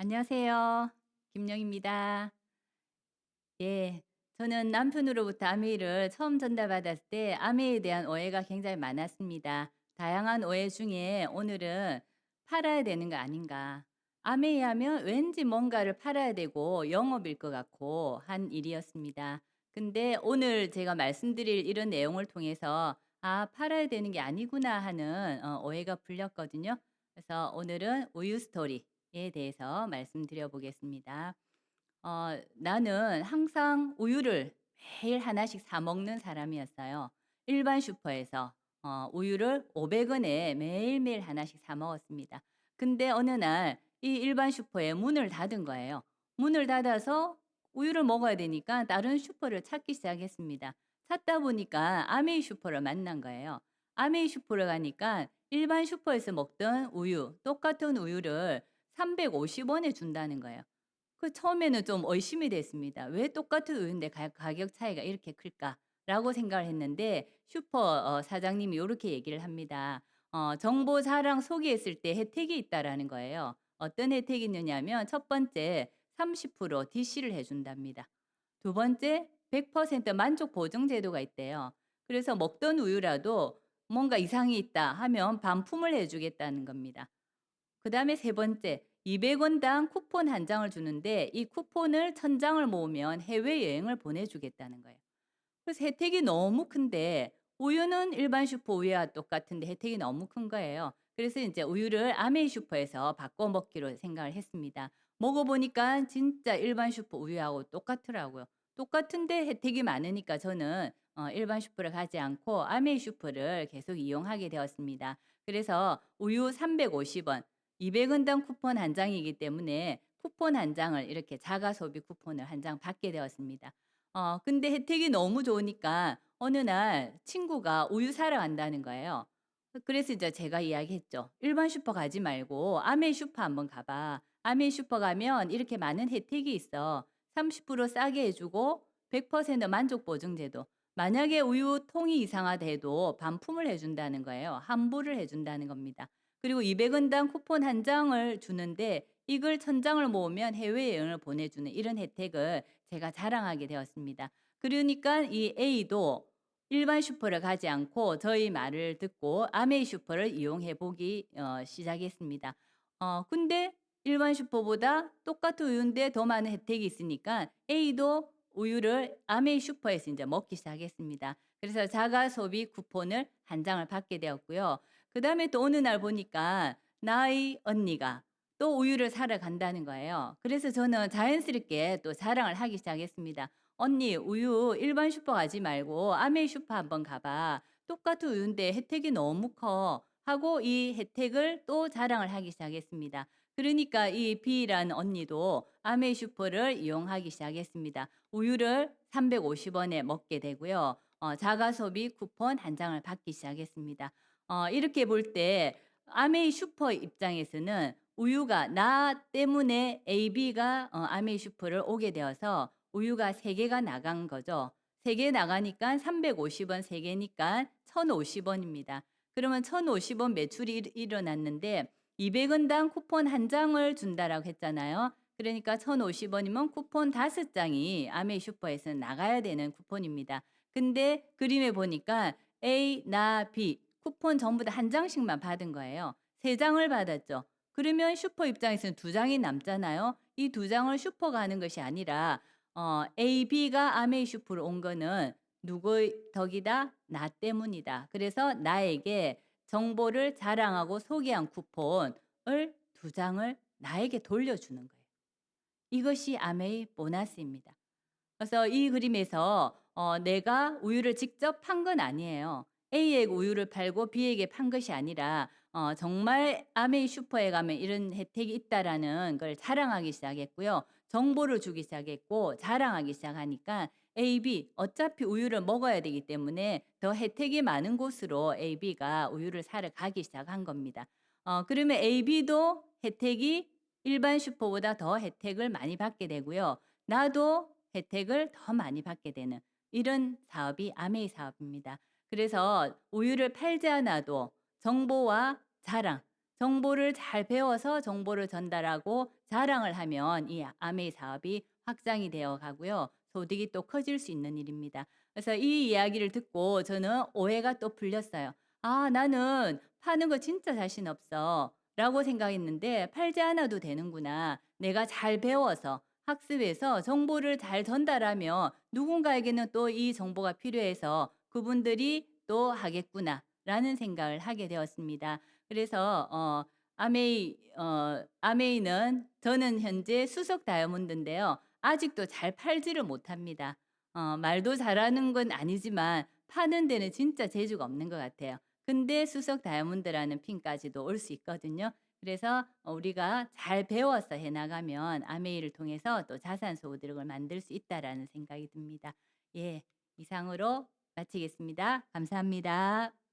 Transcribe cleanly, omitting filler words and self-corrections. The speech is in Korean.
안녕하세요. 김영입니다. 예. 저는 남편으로부터 아메이를 처음 전달받았을 때 아메이에 대한 오해가 굉장히 많았습니다. 다양한 오해 중에 오늘은 팔아야 되는 거 아닌가. 아메이 하면 왠지 뭔가를 팔아야 되고 영업일 것 같고 한 일이었습니다. 근데 오늘 제가 말씀드릴 이런 내용을 통해서 아, 팔아야 되는 게 아니구나 하는 오해가 풀렸거든요. 그래서 오늘은 우유 스토리에 대해서 말씀드려 보겠습니다. 나는 항상 우유를 매일 하나씩 사 먹는 사람이었어요. 일반 슈퍼에서 우유를 500 원에 매일매일 하나씩 사 먹었습니다. 근데 어느 날 이 일반 슈퍼에 문을 닫은 거예요. 문을 닫아서 우유를 먹어야 되니까 다른 슈퍼를 찾기 시작했습니다. 찾다 보니까 아메이 슈퍼를 만난 거예요. 아메이 슈퍼를 가니까 일반 슈퍼에서 먹던 우유, 똑같은 우유를 350 원에 준다는 거예요. 처음에는 좀 의심이 됐습니다. '왜 똑같은 우유인데 가격 차이가 이렇게 클까?'라고 생각을 했는데 슈퍼 사장님이 요렇게 얘기를 합니다. "정보 자랑 소개했을 때 혜택이 있다."라는 거예요. 어떤 혜택이 있느냐면 첫 번째 30% DC를 해 준답니다. 두 번째 100% 만족 보증 제도가 있대요. 그래서 먹던 우유라도 뭔가 이상이 있다 하면 반품을 해 주겠다는 겁니다. 그다음에 세 번째 200 원당 쿠폰 한 장을 주는데 이 쿠폰을 1000 장을 모으면 해외여행을 보내주겠다는 거예요. 그래서 혜택이 너무 큰데 우유는 일반 슈퍼 우유와 똑같은데 혜택이 너무 큰 거예요. 그래서 이제 우유를 아메이 슈퍼에서 바꿔 먹기로 생각을 했습니다. 먹어보니까 진짜 일반 슈퍼 우유하고 똑같더라고요. 똑같은데 혜택이 많으니까 저는 일반 슈퍼를 가지 않고 아메이 슈퍼를 계속 이용하게 되었습니다. 그래서 우유 350 원, 200 원당 쿠폰 한 장이기 때문에 쿠폰 한 장을 이렇게 자가 소비 쿠폰을 한 장 받게 되었습니다. 근데 혜택이 너무 좋으니까 어느 날 친구가 우유 사러 간다는 거예요. 그래서 이제 제가 이야기했죠. "일반 슈퍼 가지 말고 아메이 슈퍼 한번 가 봐. 아메이 슈퍼 가면 이렇게 많은 혜택이 있어. 30% 싸게 해 주고 100% 만족 보증 제도. 만약에 우유 통이 이상하다 도 반품을 해 준다는 거예요. 환불을 해 준다는 겁니다. 그리고 200 원당 쿠폰 한 장을 주는데 이걸 1000 장을 모으면 해외여행을 보내주는 이런 혜택을 제가 자랑하게 되었습니다. 그러니까 이 A도 일반 슈퍼를 가지 않고 저희 말을 듣고 아메이 슈퍼를 이용해 보기 시작했습니다. 근데 일반 슈퍼보다 똑같은 우유인데 더 많은 혜택이 있으니까 A도 우유를 아메이 슈퍼에서 이제 먹기 시작했습니다. 그래서 자가 소비 쿠폰을 한 장을 받게 되었고요. 그다음에 또 어느 날 보니까 나의 언니가 또 우유를 사러 간다는 거예요. 그래서 저는 자연스럽게 또 자랑을 하기 시작했습니다. "언니 우유 일반 슈퍼 가지 말고 아메이 슈퍼 한번 가 봐. 똑같은 우유인데 혜택이 너무 커." 하고 이 혜택을 또 자랑을 하기 시작했습니다. 그러니까 이 B라는 언니도 아메이 슈퍼를 이용하기 시작했습니다. 우유를 350 원에 먹게 되고요. 자가 소비 쿠폰 한 장을 받기 시작했습니다. 이렇게 볼 때 아메이 슈퍼 입장에서는 우유가 나 때문에 AB가 아메이 슈퍼를 오게 되어서 우유가 3 개가 나간 거죠. 3개 나가니까 350원 3 개니까 1,050 원입니다. 그러면 1,050원 매출이 일어났는데 200 원당 쿠폰 한 장을 준다라고 했잖아요. 그러니까 1,050 원이면 쿠폰 5 장이 아메이 슈퍼에서 나가야 되는 쿠폰입니다. 근데 그림에 보니까 A, 나, B 쿠폰 전부 다 한 장씩만 받은 거예요. 3 장을 받았죠. 그러면 슈퍼 입장에서는 2 장이 남잖아요. 이 2 장을 슈퍼가 하는 것이 아니라 A, B가 아메이 슈퍼로 온 거는 누구의 덕이다? 나 때문이다. 그래서 나에게 정보를 자랑하고 소개한 쿠폰을 2 장을 나에게 돌려주는 거예요. 이것이 아메이 보너스입니다. 그래서 이 그림에서 내가 우유를 직접 판 건 아니에요. A에게 우유를 팔고 B에게 판 것이 아니라 정말 아메이 슈퍼에 가면 이런 혜택이 있다라는 걸 자랑하기 시작했고요. 정보를 주기 시작했고 자랑하기 시작하니까 A, B 어차피 우유를 먹어야 되기 때문에 더 혜택이 많은 곳으로 A, B가 우유를 사러 가기 시작한 겁니다. 그러면 A, B도 혜택이 일반 슈퍼보다 더 혜택을 많이 받게 되고요. 나도 혜택을 더 많이 받게 되는 이런 사업이 아메이 사업입니다. 그래서 우유를 팔지 않아도 정보와 자랑, 정보를 잘 배워서 정보를 전달하고 자랑을 하면 이 아메이 사업이 확장이 되어 가고요. 소득이 또 커질 수 있는 일입니다. 그래서 이 이야기를 듣고 저는 오해가 또 풀렸어요. '아 나는 파는 거 진짜 자신 없어.' 라고 생각했는데 '팔지 않아도 되는구나. 내가 잘 배워서 학습해서 정보를 잘 전달하면 누군가에게는 또 이 정보가 필요해서 그분들이 또 하겠구나.'라는 생각을 하게 되었습니다. 그래서 아메이는 저는 현재 수석 다이아몬드인데요. 아직도 잘 팔지를 못합니다. 말도 잘하는 건 아니지만 파는 데는 진짜 재주가 없는 것 같아요. 근데 수석 다이아몬드라는 핀까지도 올 수 있거든요. 그래서 우리가 잘 배워서 해 나가면 아메이를 통해서 또 자산 소득을 만들 수 있다라는 생각이 듭니다. 예. 이상으로 마치겠습니다. 감사합니다.